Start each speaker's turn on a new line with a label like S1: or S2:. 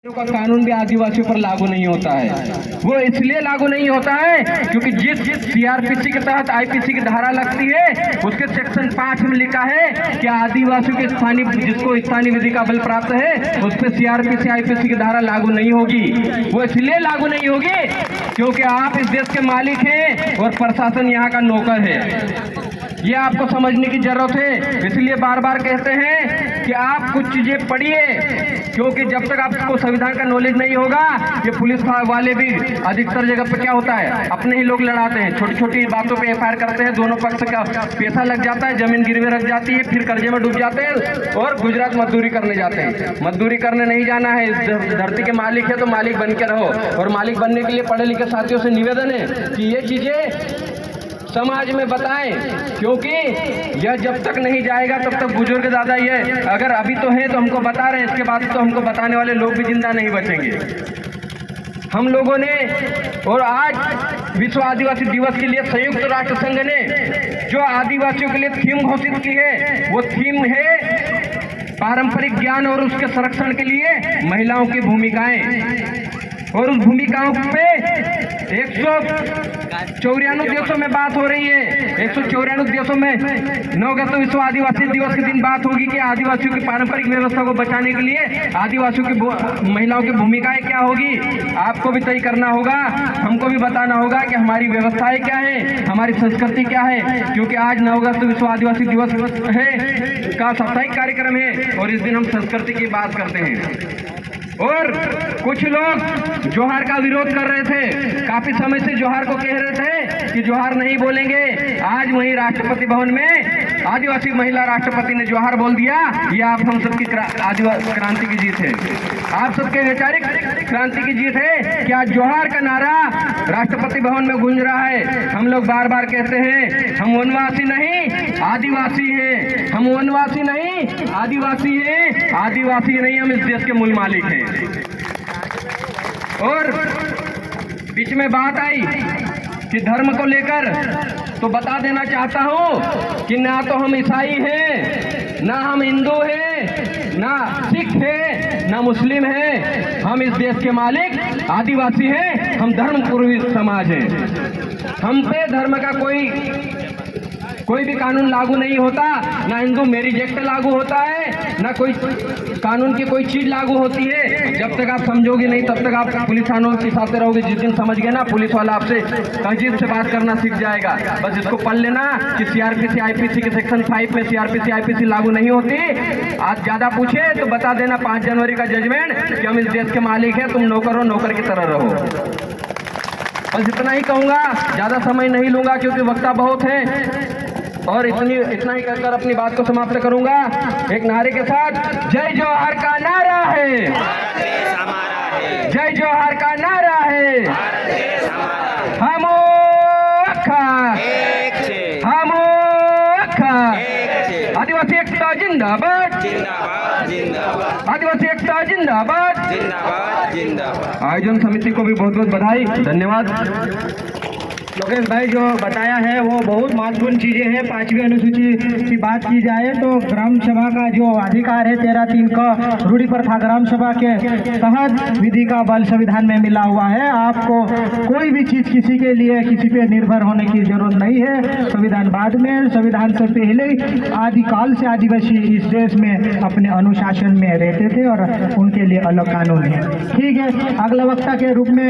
S1: का कानून भी आदिवासियों पर लागू नहीं होता है। वो इसलिए लागू नहीं होता है क्योंकि जिस सीआरपीसी के तहत आईपीसी की धारा लगती है उसके सेक्शन 5 में लिखा है कि आदिवासियों के जिसको स्थानीय विधि का बल प्राप्त है उस पर सीआरपीसी आईपीसी की धारा लागू नहीं होगी। वो इसलिए लागू नहीं होगी क्योंकि आप इस देश के मालिक हैं और प्रशासन यहाँ का नौकर है। ये आपको समझने की जरूरत है। इसलिए बार बार कहते हैं कि आप कुछ चीजें पढ़िए, क्योंकि जब तक आपको संविधान का नॉलेज नहीं होगा, ये पुलिस वाले भी अधिकतर जगह पे क्या होता है, अपने ही लोग लड़ाते हैं, छोटी छोटी बातों पे एफआईआर करते हैं, दोनों पक्ष का पैसा लग जाता है, जमीन गिरवे रख जाती है, फिर कर्जे में डूब जाते हैं और गुजरात मजदूरी करने जाते हैं। मजदूरी करने नहीं जाना है, इस धरती के मालिक है तो मालिक बन के रहो। और मालिक बनने के लिए पढ़े लिखे साथियों से निवेदन है कि ये चीजें समाज में बताएं, क्योंकि यह जब तक नहीं जाएगा तब तक बुजुर्ग दादा ये अगर अभी तो है तो हमको बता रहे हैं, इसके बाद तो हमको बताने वाले लोग भी जिंदा नहीं बचेंगे। हम लोगों ने और आज विश्व आदिवासी दिवस के लिए संयुक्त राष्ट्र संघ ने जो आदिवासियों के लिए थीम घोषित की है वो थीम है पारंपरिक ज्ञान और उसके संरक्षण के लिए महिलाओं की भूमिकाएं। और उस भूमिकाओं पे 194 देशों में बात हो रही है। 194 देशों में 9 अगस्त विश्व आदिवासी दिवस के दिन बात होगी कि आदिवासियों की पारंपरिक व्यवस्था को बचाने के लिए आदिवासियों की महिलाओं की भूमिकाएं क्या होगी। आपको भी तय करना होगा, हमको भी बताना होगा कि हमारी व्यवस्थाएं क्या है, हमारी संस्कृति क्या है, क्योंकि आज 9 अगस्त विश्व आदिवासी दिवस है का साप्ताहिक कार्यक्रम है और इस दिन हम संस्कृति की बात करते हैं। और कुछ लोग जोहार का विरोध कर रहे थे, काफी समय से जोहार को कह रहे थे कि जोहार नहीं बोलेंगे। आज वहीं राष्ट्रपति भवन में आदिवासी महिला राष्ट्रपति ने जोहार बोल दिया। ये आप हम सबकी आदिवासी क्रांति की जीत है, आप सबके वैचारिक क्रांति की जीत है कि आज जोहार का नारा राष्ट्रपति भवन में गूंज रहा है। हम लोग बार बार कहते हैं हम वनवासी नहीं आदिवासी हैं, हम वनवासी नहीं आदिवासी हैं, आदिवासी नहीं हम इस देश के मूल मालिक हैं। और बीच में बात आई कि धर्म को लेकर, तो बता देना चाहता हूं कि ना तो हम ईसाई हैं, ना हम हिंदू हैं, ना सिख हैं, ना मुस्लिम हैं। हम इस देश के मालिक आदिवासी हैं, हम धर्म पूर्वी समाज हैं। हम पे धर्म का कोई भी कानून लागू नहीं होता, ना हिंदू मैरिज एक्ट लागू होता है, ना कोई कानून की कोई चीज लागू होती है। जब तक आप समझोगे नहीं तब तक आप पुलिस थानों के साथ रहोगे। जिस दिन समझ गए ना, पुलिस वाला आपसे तहजीब से बात करना सीख जाएगा। बस इसको पढ़ लेना कि सीआरपीसी आईपीसी के सेक्शन 5 में सीआरपीसी आईपीसी लागू नहीं होती। आज ज्यादा पूछे तो बता देना 5 जनवरी का जजमेंट कि हम इस देश के मालिक हैं, तुम नौकर हो, नौकर की तरह रहो। बस इतना ही कहूंगा, ज्यादा समय नहीं लूंगा क्योंकि वक्ता बहुत है। और इतना ही कहकर अपनी बात को समाप्त करूंगा एक नारे के साथ। जय जोहार का नारा है, जय जोहार का नारा है, हम आदिवासी एकता जिंदाबाद, आदिवासी एकता जिंदाबाद। आयोजन समिति को भी बहुत बहुत बधाई, धन्यवाद।
S2: लोकेश भाई जो बताया है वो बहुत महत्वपूर्ण चीजें हैं। 5वीं अनुसूची की बात की जाए तो ग्राम सभा का जो अधिकार है 13(3) का रूढ़ी प्रथा ग्राम सभा के तहत विधि का बल संविधान में मिला हुआ है। आपको कोई भी चीज किसी के लिए किसी पे निर्भर होने की जरूरत नहीं है। संविधान बाद में, संविधान से पहले आदिकाल से आदिवासी इस देश में अपने अनुशासन में रहते थे और उनके लिए अलग कानून है। ठीक है, अगला वक्ता के रूप में